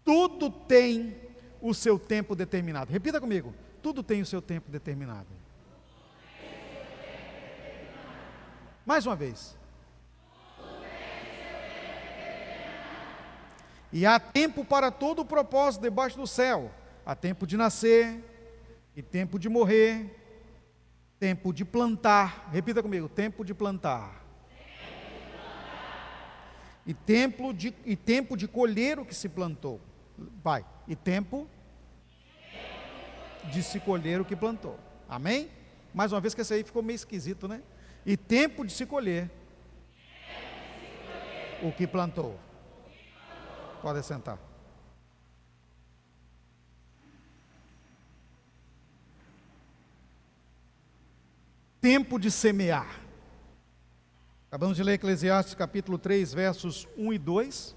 Tudo tem o seu tempo determinado. Repita comigo: tudo tem o seu tempo determinado. Mais uma vez. E há tempo para todo o propósito debaixo do céu. Há tempo de nascer e tempo de morrer, tempo de plantar. Repita comigo: tempo de plantar. E tempo de colher o que se plantou. Vai. E tempo de se colher o que plantou. Amém? Mais uma vez, que esse aí ficou meio esquisito, né? E tempo de se colher o que plantou. Pode sentar. Tempo de semear. Acabamos de ler Eclesiastes capítulo 3, versos 1 e 2.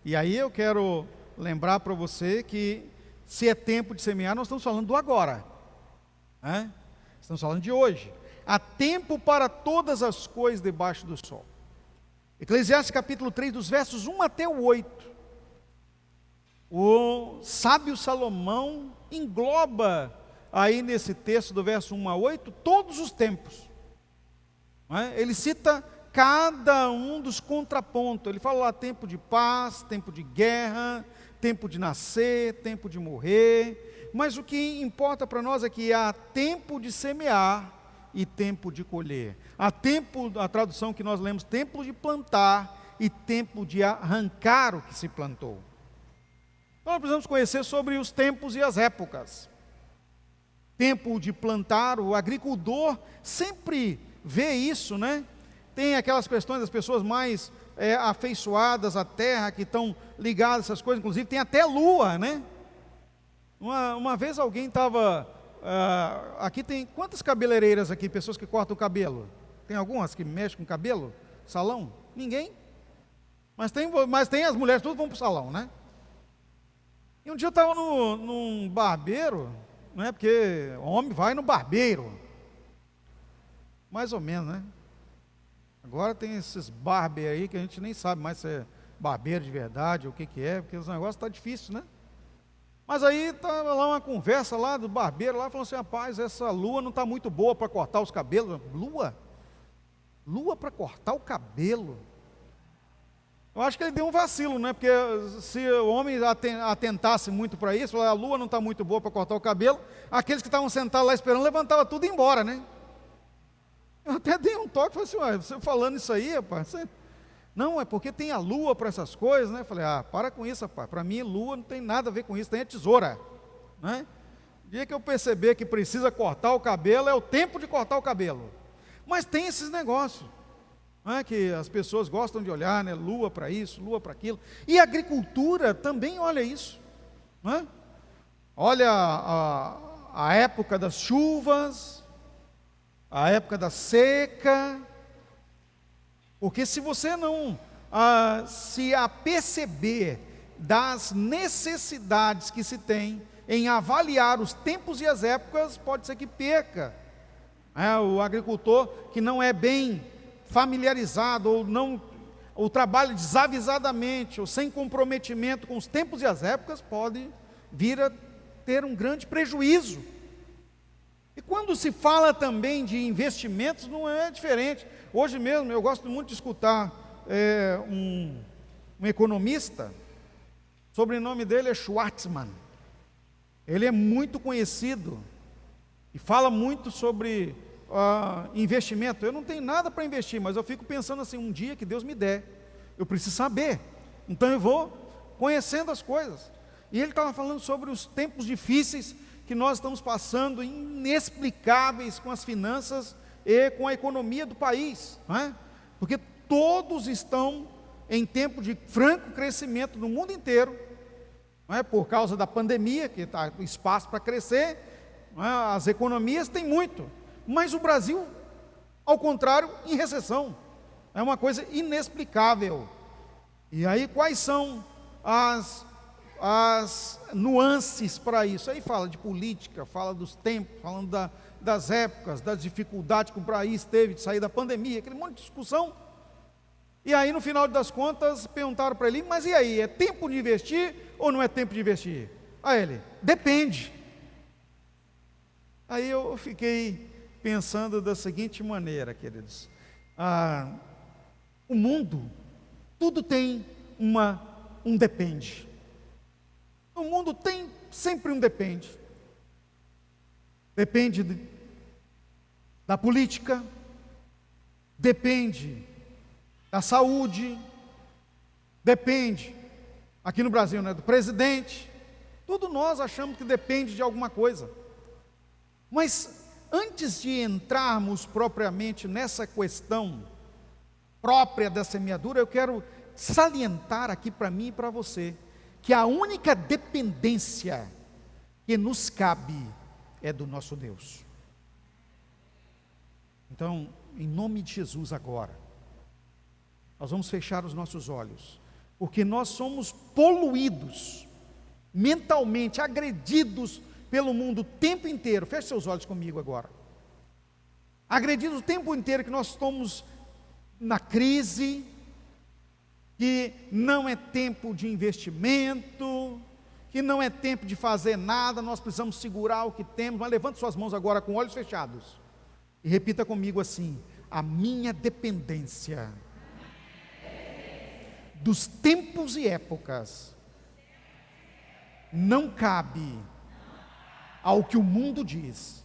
E aí eu quero lembrar para você que, se é tempo de semear, nós estamos falando do agora, né? Estamos falando de hoje. Há tempo para todas as coisas debaixo do sol. Eclesiastes capítulo 3, dos versos 1 até o 8. O sábio Salomão engloba aí nesse texto do verso 1 a 8 todos os tempos, né? Ele cita cada um dos contrapontos. Ele fala lá: tempo de paz, tempo de guerra, tempo de nascer, tempo de morrer. Mas o que importa para nós é que há tempo de semear e tempo de colher. Há tempo, a tradução que nós lemos, tempo de plantar e tempo de arrancar o que se plantou. Então nós precisamos conhecer sobre os tempos e as épocas. Tempo de plantar, o agricultor sempre vê isso, né? Tem aquelas questões das pessoas mais afeiçoadas à terra, que estão ligadas a essas coisas, inclusive tem até lua, né? Uma vez alguém estava, aqui tem quantas cabeleireiras aqui, pessoas que cortam o cabelo? Tem algumas que mexem com cabelo? Salão? Ninguém? Mas tem as mulheres, todas vão para o salão, né? E um dia eu estava num barbeiro, não é porque homem vai no barbeiro, mais ou menos, né? Agora tem esses barber aí que a gente nem sabe mais se é barbeiro de verdade ou o que é, porque os negócios estão difíceis, né? Mas aí estava lá uma conversa lá do barbeiro, lá falando assim: rapaz, essa lua não está muito boa para cortar os cabelos. Lua? Lua para cortar o cabelo? Eu acho que ele deu um vacilo, né? Porque se o homem atentasse muito para isso, a lua não está muito boa para cortar o cabelo, aqueles que estavam sentados lá esperando levantavam tudo e ia embora, né? Eu até dei um toque e falei assim: você falando isso aí, rapaz, não, é porque tem a lua para essas coisas, né? Eu falei: para com isso, rapaz, para mim lua não tem nada a ver com isso, tem a tesoura, né? O dia que eu perceber que precisa cortar o cabelo, é o tempo de cortar o cabelo. Mas tem esses negócios, né, que as pessoas gostam de olhar, né? Lua para isso, lua para aquilo. E a agricultura também olha isso, né? Olha a época das chuvas, a época da seca, porque se você não se aperceber das necessidades que se tem em avaliar os tempos e as épocas, pode ser que perca. O agricultor que não é bem familiarizado, ou trabalha desavisadamente, ou sem comprometimento com os tempos e as épocas, pode vir a ter um grande prejuízo. E quando se fala também de investimentos, não é diferente. Hoje mesmo eu gosto muito de escutar um economista, o sobrenome dele é Schwartzman. Ele é muito conhecido e fala muito sobre investimento. Eu não tenho nada para investir, mas eu fico pensando assim: um dia que Deus me der, eu preciso saber, então eu vou conhecendo as coisas. E ele estava falando sobre os tempos difíceis que nós estamos passando, inexplicáveis, com as finanças e com a economia do país, não é? Porque todos estão em tempo de franco crescimento no mundo inteiro, não é? Por causa da pandemia, que está espaço para crescer, não é? As economias têm muito, mas o Brasil, ao contrário, em recessão. É uma coisa inexplicável. E aí quais são as nuances para isso? Aí fala de política, fala dos tempos, falando das épocas, das dificuldades que o país teve de sair da pandemia, aquele monte de discussão. E aí, no final das contas, perguntaram para ele: mas e aí, é tempo de investir ou não é tempo de investir? Aí ele: depende. Aí eu fiquei pensando da seguinte maneira, queridos: o mundo, tudo tem um depende. O mundo tem sempre um depende. Depende da política, depende da saúde, depende, aqui no Brasil, né, do presidente. Tudo nós achamos que depende de alguma coisa. Mas antes de entrarmos propriamente nessa questão própria da semeadura, eu quero salientar aqui para mim e para você, que a única dependência que nos cabe é do nosso Deus. Então, em nome de Jesus agora, nós vamos fechar os nossos olhos, porque nós somos poluídos, mentalmente agredidos pelo mundo o tempo inteiro. Feche seus olhos comigo agora. Agredidos o tempo inteiro, que nós estamos na crise, que não é tempo de investimento, que não é tempo de fazer nada, nós precisamos segurar o que temos. Mas levante suas mãos agora com olhos fechados e repita comigo assim: a minha dependência dos tempos e épocas não cabe ao que o mundo diz,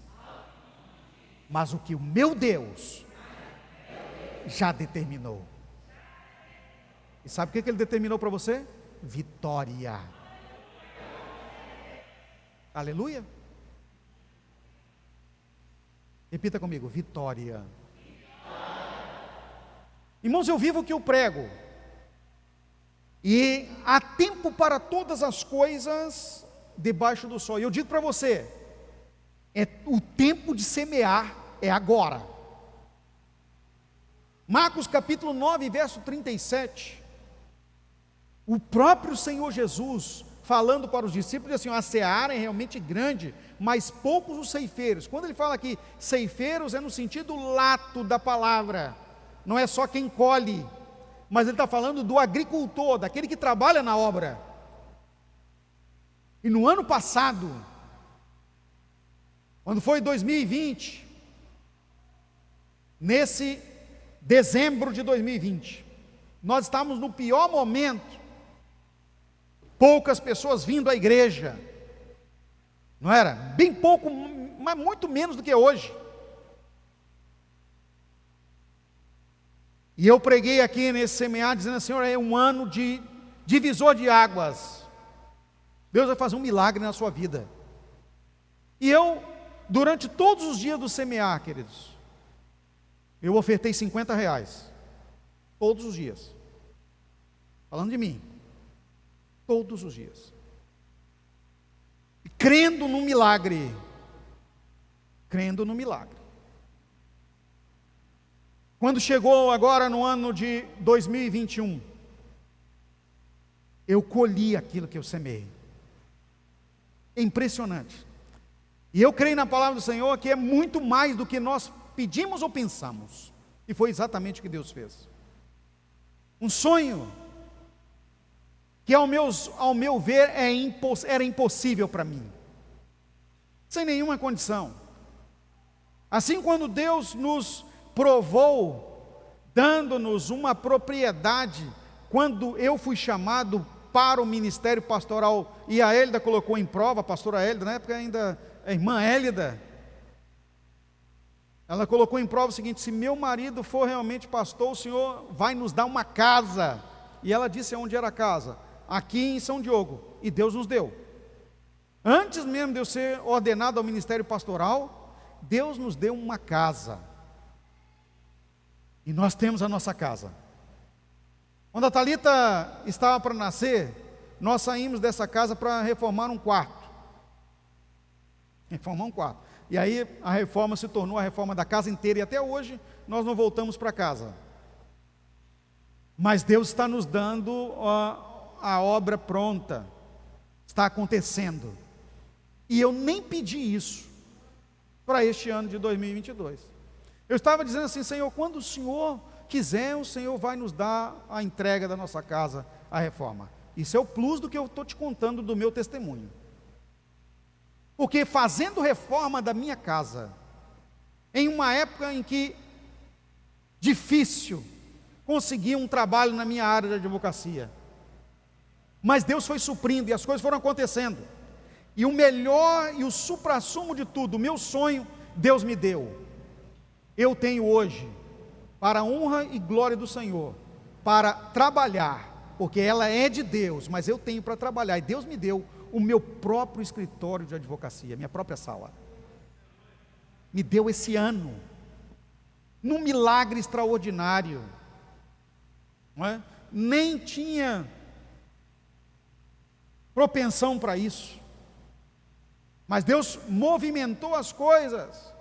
mas o que o meu Deus já determinou. E sabe o que ele determinou para você? Vitória. Aleluia. Repita comigo: vitória. Irmãos, eu vivo o que eu prego, e há tempo para todas as coisas debaixo do sol. E eu digo para você, o tempo de semear é agora. Marcos capítulo 9, verso 37, o próprio Senhor Jesus, falando para os discípulos, diz assim: a seara é realmente grande, mas poucos os ceifeiros. Quando ele fala aqui ceifeiros, é no sentido lato da palavra, não é só quem colhe, mas ele está falando do agricultor, daquele que trabalha na obra. E no ano passado, quando foi 2020, nesse dezembro de 2020, nós estávamos no pior momento, poucas pessoas vindo à igreja, não era? Bem pouco, mas muito menos do que hoje. E eu preguei aqui nesse semear, dizendo assim: Senhor, é um ano de divisor de águas, Deus vai fazer um milagre na sua vida. E eu, durante todos os dias do semear, queridos, eu ofertei R$50, todos os dias, falando de mim, todos os dias, crendo no milagre, crendo no milagre. Quando chegou agora no ano de 2021, eu colhi aquilo que eu semeei. É impressionante. E eu creio na palavra do Senhor que é muito mais do que nós pedimos ou pensamos. E foi exatamente o que Deus fez. Um sonho que ao meu ver era impossível para mim, sem nenhuma condição. Assim, quando Deus nos provou, dando-nos uma propriedade, quando eu fui chamado para o ministério pastoral, e a Hélida colocou em prova, a pastora Hélida, na época ainda a irmã Hélida, ela colocou em prova o seguinte: se meu marido for realmente pastor, o Senhor vai nos dar uma casa. E ela disse onde era a casa: aqui em São Diogo. E Deus nos deu. Antes mesmo de eu ser ordenado ao ministério pastoral, Deus nos deu uma casa. E nós temos a nossa casa. Quando a Thalita estava para nascer, nós saímos dessa casa para reformar um quarto. Reformar um quarto. E aí a reforma se tornou a reforma da casa inteira, e até hoje nós não voltamos para casa. Mas Deus está nos dando a obra pronta, está acontecendo. E eu nem pedi isso para este ano de 2022. Eu estava dizendo assim: Senhor, quando o Senhor quiser, o Senhor vai nos dar a entrega da nossa casa, a reforma. Isso é o plus do que eu estou te contando do meu testemunho. Porque fazendo reforma da minha casa, em uma época em que difícil conseguir um trabalho na minha área de advocacia, mas Deus foi suprindo e as coisas foram acontecendo, e o melhor e o suprassumo de tudo, o meu sonho, Deus me deu. Eu tenho hoje, para a honra e glória do Senhor, para trabalhar, porque ela é de Deus, mas eu tenho para trabalhar, e Deus me deu o meu próprio escritório de advocacia, minha própria sala. Me deu esse ano, num milagre extraordinário, não é? Nem tinha propensão para isso, mas Deus movimentou as coisas,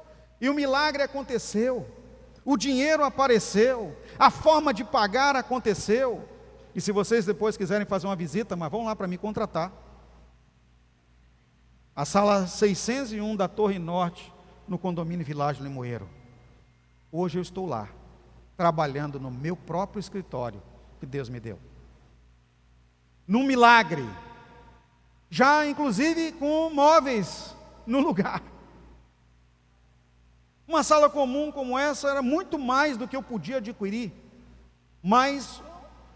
e o milagre aconteceu, o dinheiro apareceu, a forma de pagar aconteceu. E se vocês depois quiserem fazer uma visita, mas vão lá para me contratar, a sala 601 da Torre Norte, no condomínio Village Limoeiro. Hoje eu estou lá, trabalhando no meu próprio escritório, que Deus me deu. Num milagre, já inclusive com móveis no lugar. Uma sala comum como essa era muito mais do que eu podia adquirir, mas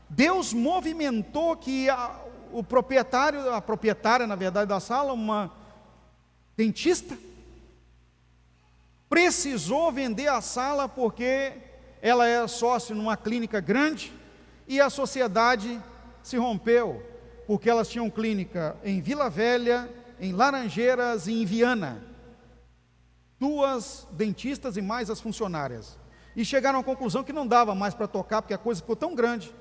Deus movimentou que a proprietária, na verdade, da sala, uma dentista, precisou vender a sala porque ela era sócia numa clínica grande e a sociedade se rompeu, porque elas tinham clínica em Vila Velha, em Laranjeiras e em Viana. 2 dentistas e mais as funcionárias. E chegaram à conclusão que não dava mais para tocar, porque a coisa ficou tão grande,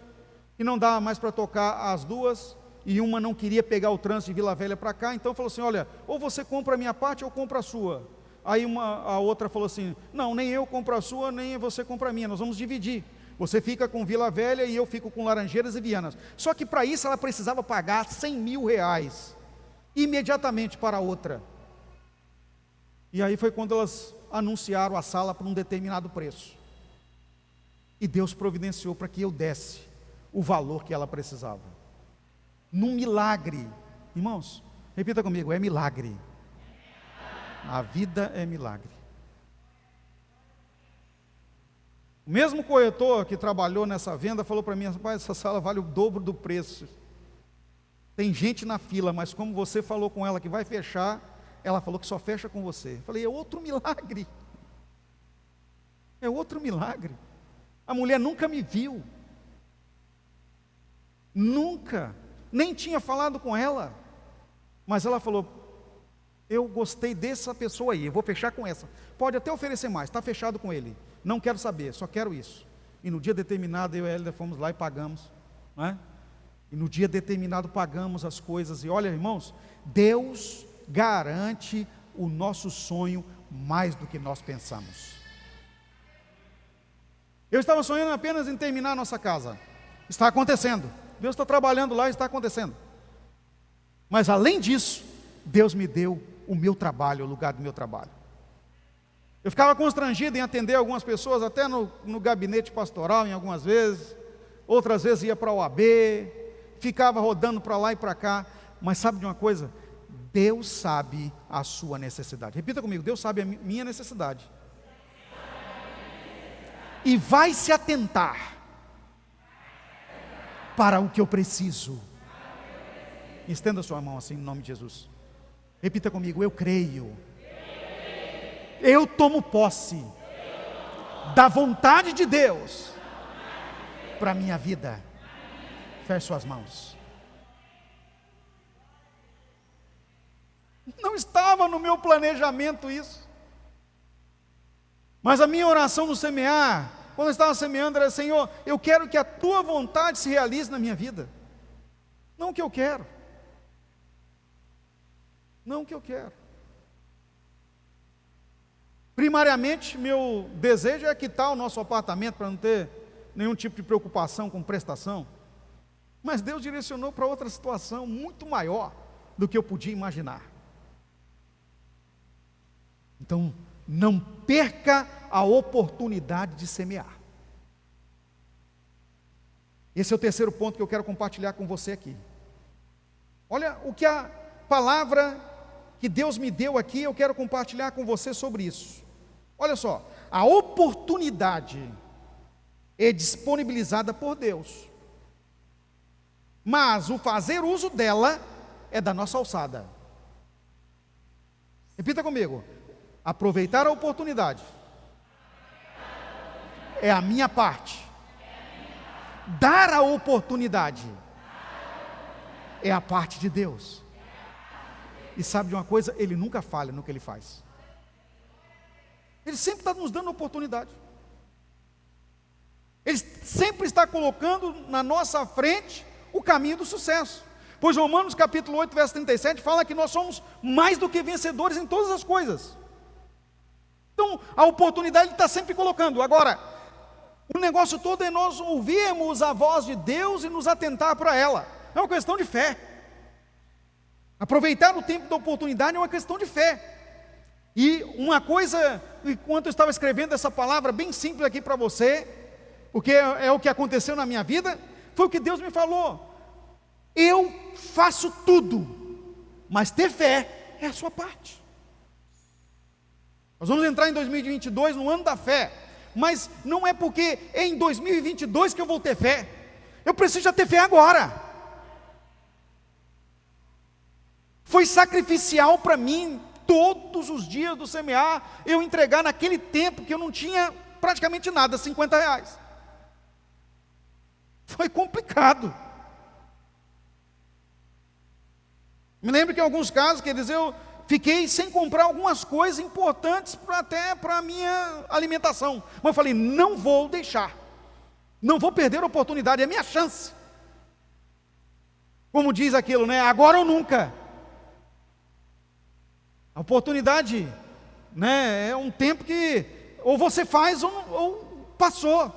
que não dava mais para tocar as duas, e uma não queria pegar o trânsito de Vila Velha para cá, então falou assim: olha, ou você compra a minha parte ou eu compro a sua. Aí a outra falou assim: não, nem eu compro a sua, nem você compra a minha, nós vamos dividir. Você fica com Vila Velha e eu fico com Laranjeiras e Vianas. Só que para isso ela precisava pagar R$100 mil, imediatamente para a outra. E aí foi quando elas anunciaram a sala por um determinado preço. E Deus providenciou para que eu desse o valor que ela precisava. Num milagre. Irmãos, repita comigo: é milagre. A vida é milagre. O mesmo corretor que trabalhou nessa venda falou para mim: rapaz, essa sala vale o dobro do preço. Tem gente na fila, mas como você falou com ela que vai fechar, ela falou que só fecha com você. Eu falei: é outro milagre. É outro milagre. A mulher nunca me viu. Nunca. Nem tinha falado com ela. Mas ela falou: eu gostei dessa pessoa aí, eu vou fechar com essa. Pode até oferecer mais, está fechado com ele. Não quero saber, só quero isso. E no dia determinado, eu e ela fomos lá e pagamos. Não é? E no dia determinado pagamos as coisas. E olha, irmãos, Deus garante o nosso sonho mais do que nós pensamos. Eu estava sonhando apenas em terminar a nossa casa. Está acontecendo. Deus está trabalhando lá e está acontecendo. Mas além disso, Deus me deu o meu trabalho, o lugar do meu trabalho. Eu ficava constrangido em atender algumas pessoas, até no gabinete pastoral, em algumas vezes. Outras vezes ia para o OAB, ficava rodando para lá e para cá. Mas sabe de uma coisa? Deus sabe a sua necessidade. Repita comigo: Deus sabe a minha necessidade. E vai se atentar para o que eu preciso. Estenda sua mão assim, em nome de Jesus. Repita comigo: eu creio. Eu tomo posse da vontade de Deus para a minha vida. Feche suas mãos. Não estava no meu planejamento isso. Mas a minha oração no semear, quando eu estava semeando, era: Senhor, eu quero que a tua vontade se realize na minha vida. Não o que eu quero. Não o que eu quero. Primariamente, meu desejo é quitar o nosso apartamento para não ter nenhum tipo de preocupação com prestação. Mas Deus direcionou para outra situação muito maior do que eu podia imaginar. Então, não perca a oportunidade de semear. Esse é o terceiro ponto que eu quero compartilhar com você aqui. Olha o que a palavra que Deus me deu aqui, eu quero compartilhar com você sobre isso. Olha só, a oportunidade é disponibilizada por Deus, mas o fazer uso dela é da nossa alçada. Repita comigo: aproveitar a oportunidade é a minha parte. Dar a oportunidade é a parte de Deus. E sabe de uma coisa? Ele nunca falha no que Ele faz. Ele sempre está nos dando oportunidade. Ele sempre está colocando na nossa frente o caminho do sucesso. Pois Romanos capítulo 8, verso 37 fala que nós somos mais do que vencedores em todas as coisas. Então a oportunidade Ele está sempre colocando. Agora, o negócio todo é nós ouvirmos a voz de Deus e nos atentar para ela. É uma questão de fé. Aproveitar o tempo da oportunidade é uma questão de fé. E uma coisa, enquanto eu estava escrevendo essa palavra bem simples aqui para você, porque é o que aconteceu na minha vida, foi o que Deus me falou: eu faço tudo, mas ter fé é a sua parte. Nós vamos entrar em 2022 no ano da fé, mas não é porque é em 2022 que eu vou ter fé. Eu preciso já ter fé agora. Foi sacrificial para mim, todos os dias do semear, eu entregar naquele tempo que eu não tinha praticamente nada, R$50. Foi complicado. Me lembro que em alguns casos, eu fiquei sem comprar algumas coisas importantes até para a minha alimentação. Mas eu falei: não vou deixar, não vou perder a oportunidade, é a minha chance. Como diz aquilo, né? Agora ou nunca. A oportunidade, né, é um tempo que ou você faz ou passou.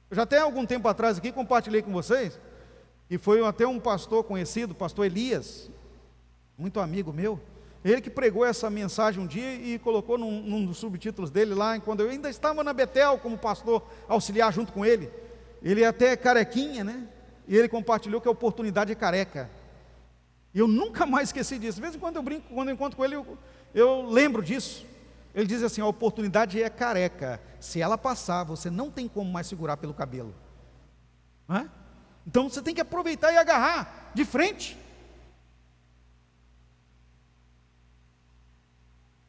Eu já até algum tempo atrás aqui compartilhei com vocês, e foi até um pastor conhecido, pastor Elias, muito amigo meu, ele que pregou essa mensagem um dia e colocou num dos subtítulos dele lá, quando eu ainda estava na Betel como pastor auxiliar junto com ele. Ele até é carequinha, né? E ele compartilhou que a oportunidade é careca. E eu nunca mais esqueci disso. De vez em quando eu brinco, quando eu encontro com ele, eu lembro disso. Ele diz assim: a oportunidade é careca. Se ela passar, você não tem como mais segurar pelo cabelo. Não é? Então você tem que aproveitar e agarrar de frente.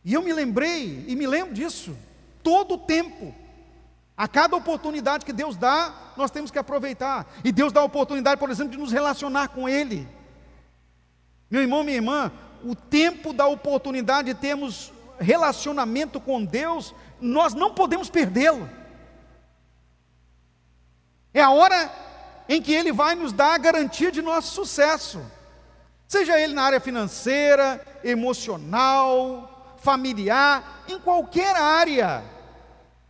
E eu me lembrei, e me lembro disso, todo o tempo. A cada oportunidade que Deus dá, nós temos que aproveitar. E Deus dá a oportunidade, por exemplo, de nos relacionar com Ele. Meu irmão, minha irmã, o tempo da oportunidade de termos relacionamento com Deus, nós não podemos perdê-lo. É a hora em que Ele vai nos dar a garantia de nosso sucesso. Seja ele na área financeira, emocional, familiar, em qualquer área.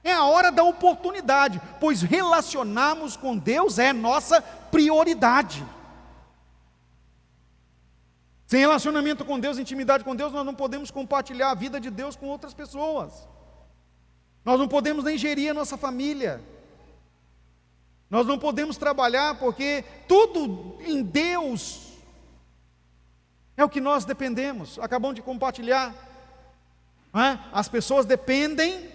É a hora da oportunidade, pois relacionarmos com Deus é nossa prioridade. Sem relacionamento com Deus, intimidade com Deus, nós não podemos compartilhar a vida de Deus com outras pessoas. Nós não podemos nem gerir a nossa família. Nós não podemos trabalhar, porque tudo em Deus é o que nós dependemos. Acabamos de compartilhar, não é? As pessoas dependem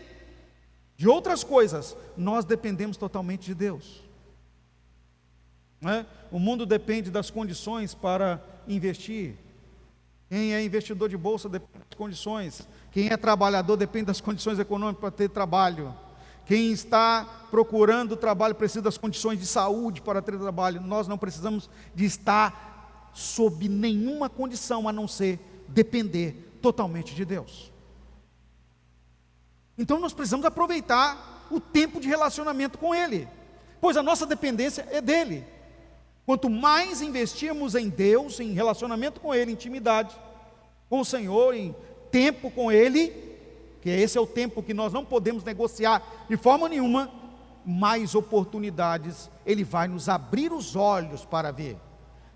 de outras coisas, nós dependemos totalmente de Deus, não é? O mundo depende das condições para investir. Quem é investidor de bolsa depende das condições. Quem é trabalhador depende das condições econômicas para ter trabalho. Quem está procurando trabalho precisa das condições de saúde para ter trabalho. Nós não precisamos de estar sob nenhuma condição a não ser depender totalmente de Deus. Então nós precisamos aproveitar o tempo de relacionamento com Ele, pois a nossa dependência é dEle. Quanto mais investirmos em Deus, em relacionamento com Ele, intimidade com o Senhor, em tempo com Ele, que esse é o tempo que nós não podemos negociar de forma nenhuma, mais oportunidades Ele vai nos abrir os olhos para ver.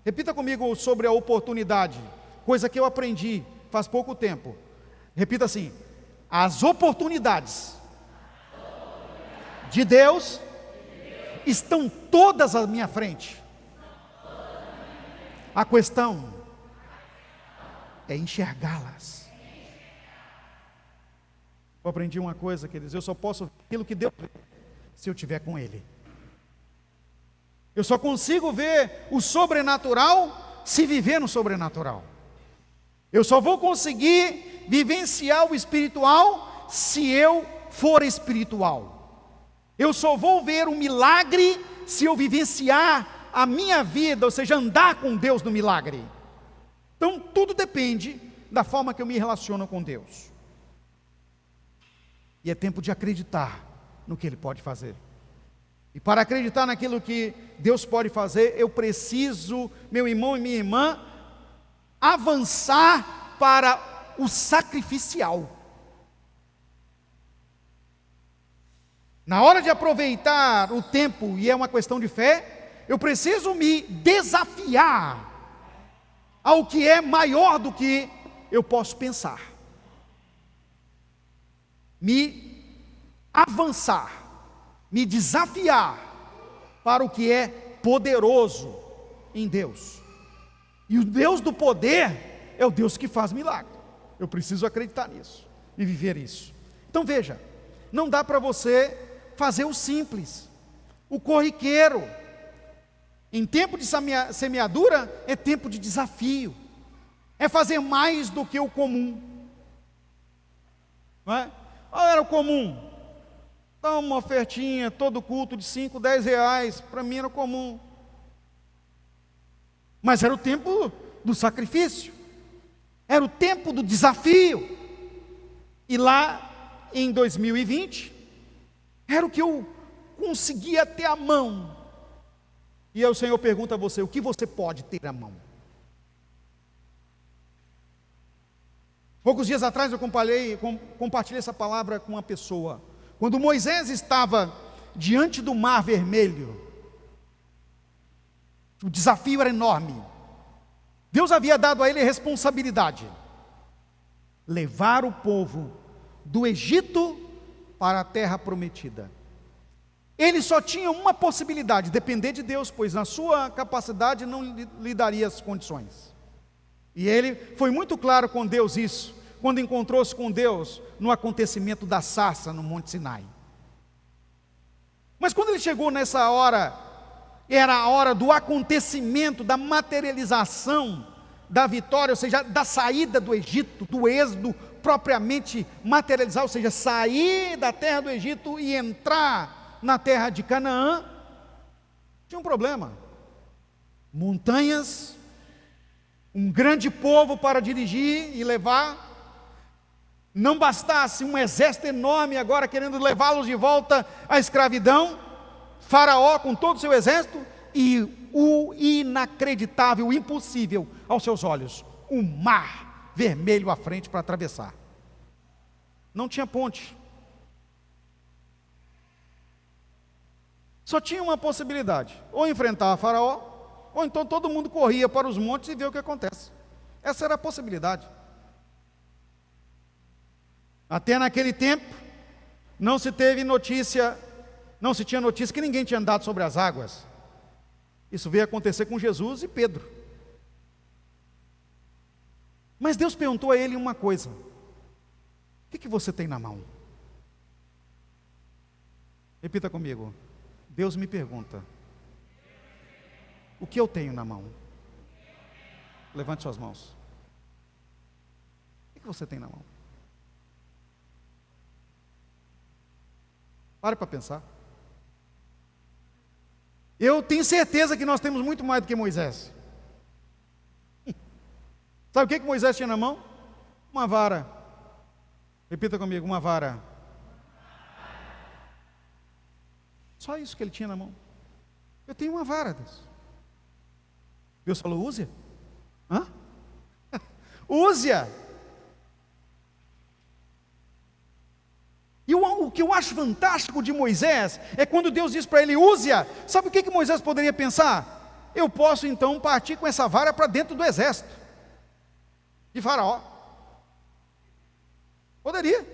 Repita comigo sobre a oportunidade, coisa que eu aprendi faz pouco tempo. Repita assim: as oportunidades de Deus estão todas à minha frente. A questão é enxergá-las. Eu aprendi uma coisa, queridos, eu só posso ver aquilo que Deus vê se eu estiver com Ele. Eu só consigo ver o sobrenatural se viver no sobrenatural. Eu só vou conseguir vivenciar o espiritual se eu for espiritual. Eu só vou ver o milagre se eu vivenciar a minha vida, ou seja, andar com Deus no milagre. Então tudo depende da forma que eu me relaciono com Deus. E é tempo de acreditar no que Ele pode fazer. E para acreditar naquilo que Deus pode fazer, eu preciso, meu irmão e minha irmã, avançar para o sacrificial. Na hora de aproveitar o tempo, e é uma questão de fé, eu preciso me desafiar ao que é maior do que eu posso pensar. Me avançar, me desafiar para o que é poderoso em Deus. E o Deus do poder é o Deus que faz milagre. Eu preciso acreditar nisso e viver isso. Então veja, não dá para você fazer o simples, o corriqueiro. Em tempo de semeadura é tempo de desafio, é fazer mais do que o comum. Não é? Qual era o comum? Dá uma ofertinha, todo culto de 5, 10 reais, para mim era comum. Mas era o tempo do sacrifício, era o tempo do desafio. E lá em 2020, era o que eu conseguia ter à mão. E aí o Senhor pergunta a você, o que você pode ter à mão? Poucos dias atrás eu compartilhei essa palavra com uma pessoa. Quando Moisés estava diante do Mar Vermelho, o desafio era enorme. Deus havia dado a ele a responsabilidade: levar o povo do Egito para a terra prometida. Ele só tinha uma possibilidade: depender de Deus, pois na sua capacidade não lhe daria as condições. E ele foi muito claro com Deus isso, quando encontrou-se com Deus no acontecimento da sarça no Monte Sinai. Mas quando ele chegou nessa hora, era a hora do acontecimento, da materialização da vitória, ou seja, da saída do Egito, do êxodo propriamente materializar, ou seja, sair da terra do Egito e entrar na terra de Canaã. Tinha um problema: montanhas, um grande povo para dirigir e levar. Não bastasse um exército enorme agora querendo levá-los de volta à escravidão, Faraó com todo o seu exército, e o inacreditável, o impossível aos seus olhos, o Mar Vermelho à frente para atravessar. Não tinha ponte. Só tinha uma possibilidade: ou enfrentar Faraó, ou então todo mundo corria para os montes e ver o que acontece. Essa era a possibilidade. Até naquele tempo, não se tinha notícia que ninguém tinha andado sobre as águas. Isso veio acontecer com Jesus e Pedro. Mas Deus perguntou a ele uma coisa: o que você tem na mão? Repita comigo. Deus me pergunta: o que eu tenho na mão? Levante suas mãos. O que você tem na mão? Pare para pensar. Eu tenho certeza que nós temos muito mais do que Moisés. Sabe o que Moisés tinha na mão? Uma vara. Repita comigo: uma vara. Só isso que ele tinha na mão. Eu tenho uma vara, Deus. Deus falou: use-a. Hã? Use-a. E o que eu acho fantástico de Moisés é quando Deus diz para ele: use-a. Sabe o que Moisés poderia pensar? Eu posso então partir com essa vara para dentro do exército de Faraó. Poderia.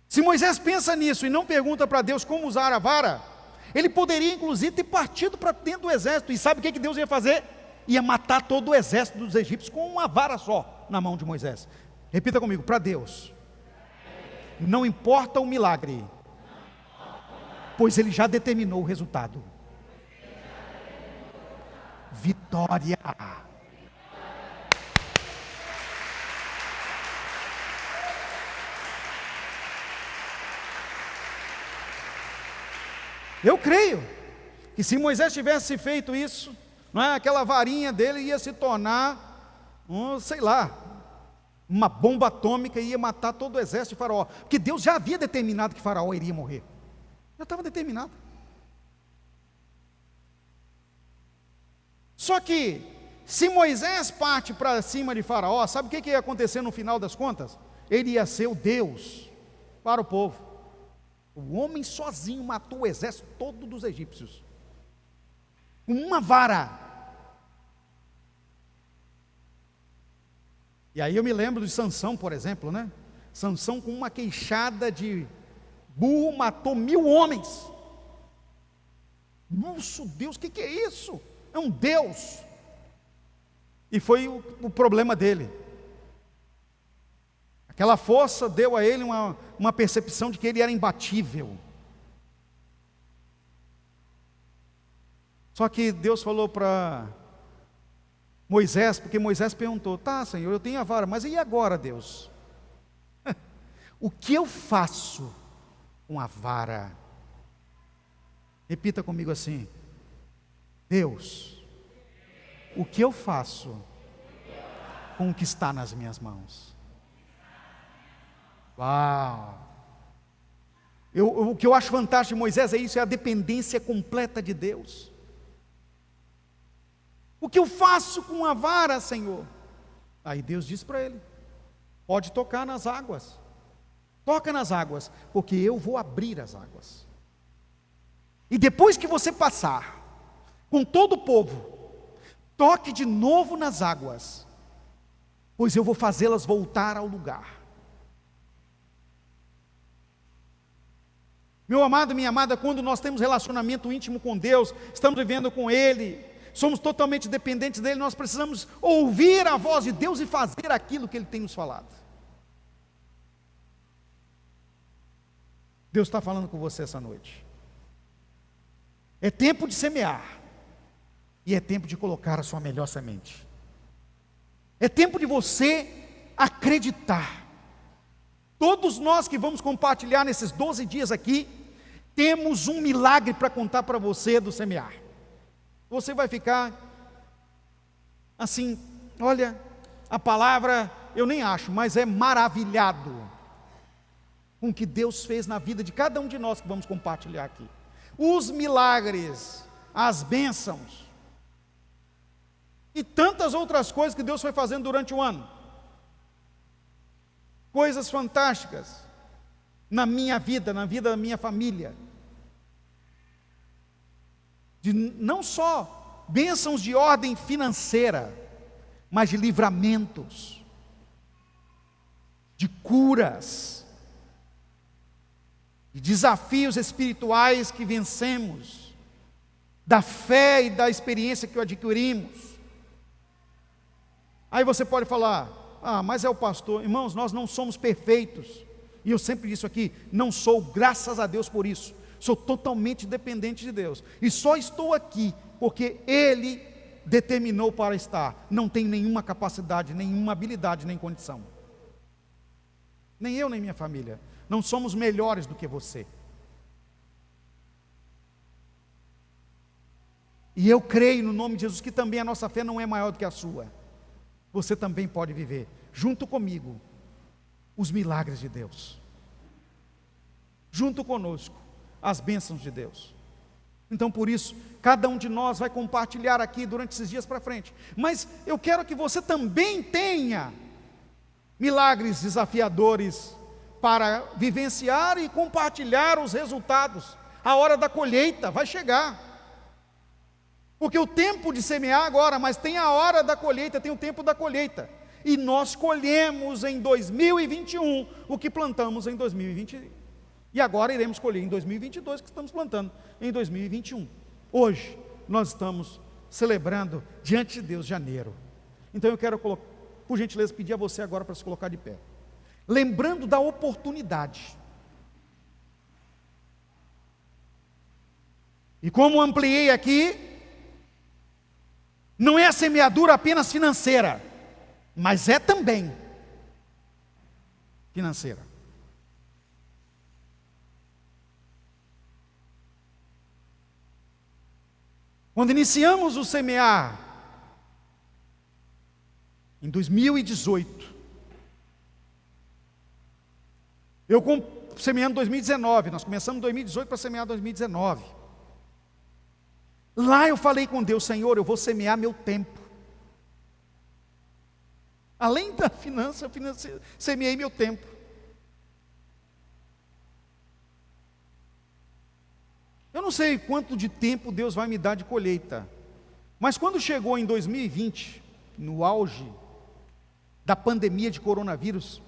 Se Moisés pensa nisso e não pergunta para Deus como usar a vara, Ele poderia inclusive ter partido para dentro do exército. E sabe o que Deus ia fazer? Ia matar todo o exército dos egípcios com uma vara só na mão de Moisés. Repita comigo: para Deus não importa o milagre, pois Ele já determinou o resultado. Vitória. Eu creio que se Moisés tivesse feito isso, não é, aquela varinha dele ia se tornar, sei lá, uma bomba atômica e ia matar todo o exército de Faraó, porque Deus já havia determinado que Faraó iria morrer, já estava determinado. Só que, se Moisés parte para cima de Faraó, sabe o que ia acontecer no final das contas? Ele ia ser o Deus para o povo. O homem sozinho matou o exército todo dos egípcios, com uma vara. E aí eu me lembro de Sansão, por exemplo, né? Sansão, com uma queixada de burro, matou 1000 homens. Nossa, Deus, o que é isso? É um Deus. E foi o problema dele. Aquela força deu a ele uma percepção de que ele era imbatível. Só que Deus falou para Moisés, porque Moisés perguntou: tá, Senhor, eu tenho a vara, mas e agora, Deus? O que eu faço com a vara? Repita comigo assim: Deus, o que eu faço com o que está nas minhas mãos? Uau! O que eu acho fantástico de Moisés é isso, é a dependência completa de Deus. O que eu faço com a vara, Senhor? Aí Deus diz para ele: pode tocar nas águas, toca nas águas, porque eu vou abrir as águas. E depois que você passar, com todo o povo, toque de novo nas águas, pois eu vou fazê-las voltar ao lugar. Meu amado, minha amada, quando nós temos relacionamento íntimo com Deus, estamos vivendo com Ele, somos totalmente dependentes dEle, nós precisamos ouvir a voz de Deus e fazer aquilo que Ele tem nos falado. Deus está falando com você essa noite. É tempo de semear, e é tempo de colocar a sua melhor semente. É tempo de você acreditar. Todos nós que vamos compartilhar nesses 12 dias aqui, temos um milagre para contar para você do semear. Você vai ficar assim, olha, a palavra eu nem acho, mas é maravilhado com o que Deus fez na vida de cada um de nós que vamos compartilhar aqui. Os milagres, as bênçãos e tantas outras coisas que Deus foi fazendo durante o ano. Coisas fantásticas na minha vida, na vida da minha família. De não só bênçãos de ordem financeira, mas de livramentos, de curas, de desafios espirituais que vencemos, da fé e da experiência que adquirimos. Aí você pode falar: ah, mas é o pastor. Irmãos, nós não somos perfeitos, e eu sempre disse aqui, não sou, graças a Deus por isso, sou totalmente dependente de Deus, e só estou aqui porque Ele determinou para estar. Não tenho nenhuma capacidade, nenhuma habilidade, nem condição, nem eu, nem minha família, não somos melhores do que você. E eu creio no nome de Jesus que também a nossa fé não é maior do que a sua. Você também pode viver, junto comigo, os milagres de Deus, junto conosco, as bênçãos de Deus. Então por isso, cada um de nós vai compartilhar aqui durante esses dias para frente, mas eu quero que você também tenha milagres desafiadores para vivenciar e compartilhar os resultados. A hora da colheita vai chegar, porque o tempo de semear agora, mas tem a hora da colheita, tem o tempo da colheita, e nós colhemos em 2021 o que plantamos em 2020. E agora iremos colher em 2022, que estamos plantando em 2021. Hoje, nós estamos celebrando diante de Deus janeiro. Então eu quero, por gentileza, pedir a você agora para se colocar de pé. Lembrando da oportunidade. E como ampliei aqui, não é a semeadura apenas financeira, mas é também financeira. Quando iniciamos o semear, em 2018, eu semeando em 2019, nós começamos em 2018 para semear em 2019. Lá eu falei com Deus: Senhor, eu vou semear meu tempo. Além da finança, eu semeei meu tempo. Eu não sei quanto de tempo Deus vai me dar de colheita, mas quando chegou em 2020, no auge da pandemia de coronavírus,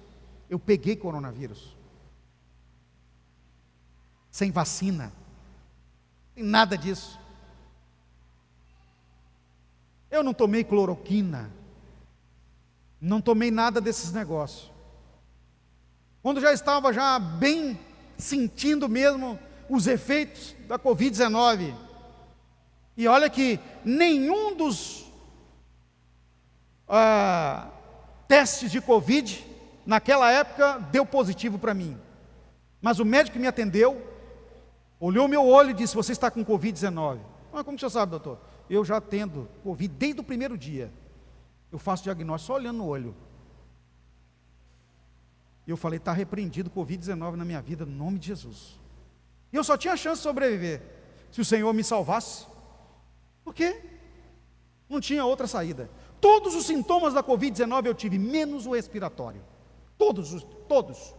eu peguei coronavírus. Sem vacina, sem nada disso. Eu não tomei cloroquina, não tomei nada desses negócios. Quando já estava bem sentindo mesmo os efeitos da Covid-19, e olha que nenhum dos testes de Covid naquela época deu positivo para mim, mas o médico que me atendeu olhou meu olho e disse: você está com Covid-19. Mas como que você sabe, doutor? Eu já tendo Covid desde o primeiro dia. Eu faço diagnóstico só olhando no olho. E eu falei: está repreendido Covid-19 na minha vida, no nome de Jesus. E eu só tinha a chance de sobreviver se o Senhor me salvasse, porque não tinha outra saída. Todos os sintomas da Covid-19 eu tive, menos o respiratório. Todos.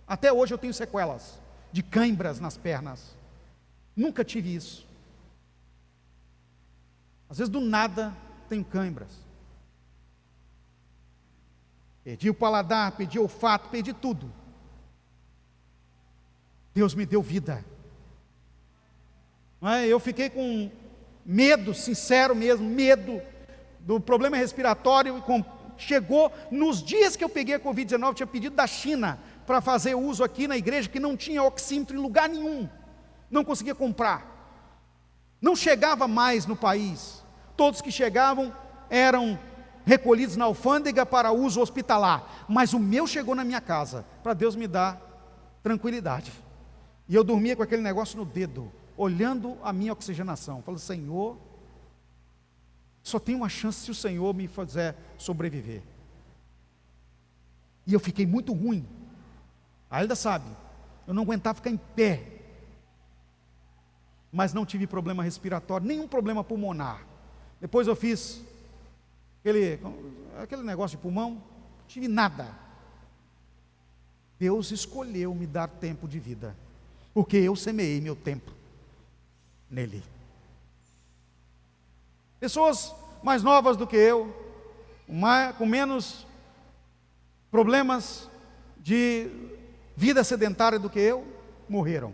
Até hoje eu tenho sequelas de cãibras nas pernas. Nunca tive isso. Às vezes do nada tenho cãibras. Perdi o paladar, perdi o olfato, perdi tudo. Deus me deu vida. Eu fiquei com medo, sincero mesmo, medo do problema respiratório. E chegou nos dias que eu peguei a Covid-19, eu tinha pedido da China para fazer uso aqui na igreja, que não tinha oxímetro em lugar nenhum, não conseguia comprar, não chegava mais no país. Todos que chegavam eram recolhidos na alfândega para uso hospitalar, mas o meu chegou na minha casa, para Deus me dar tranquilidade. E eu dormia com aquele negócio no dedo, olhando a minha oxigenação, falando: Senhor, só tem uma chance se o Senhor me fizer sobreviver. E eu fiquei muito ruim. A Elda sabe, eu não aguentava ficar em pé, mas não tive problema respiratório, nenhum problema pulmonar. Depois eu fiz aquele negócio de pulmão, não tive nada. Deus escolheu me dar tempo de vida, porque eu semeei meu tempo nele. Pessoas mais novas do que eu, com menos problemas de vida sedentária do que eu, morreram.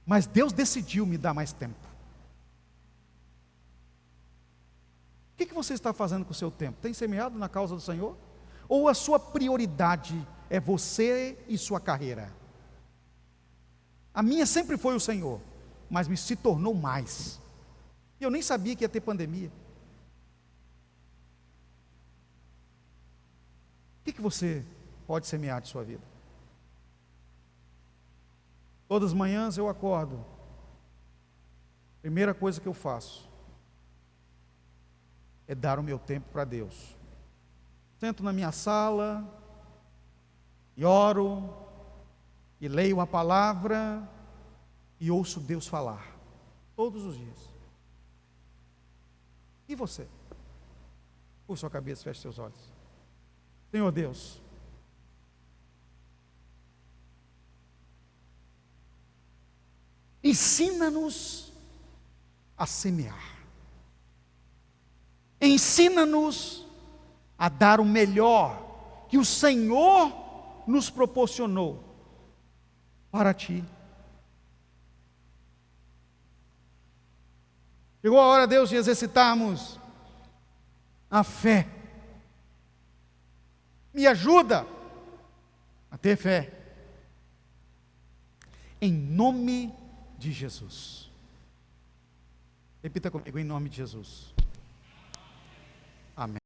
Mas Deus decidiu me dar mais tempo. O que você está fazendo com o seu tempo? Tem semeado na causa do Senhor? Ou a sua prioridade é você e sua carreira? A minha sempre foi o Senhor, mas se tornou mais. E eu nem sabia que ia ter pandemia. O que você pode semear de sua vida? Todas as manhãs eu acordo, primeira coisa que eu faço é dar o meu tempo para Deus. Sento na minha sala e oro, e leio a palavra e ouço Deus falar, todos os dias. E você? Curva sua cabeça, feche seus olhos. Senhor Deus, ensina-nos a semear. Ensina-nos a dar o melhor que o Senhor nos proporcionou para ti. Chegou a hora, Deus, de exercitarmos a fé. Me ajuda a ter fé. Em nome de Jesus. Repita comigo, em nome de Jesus. Amém.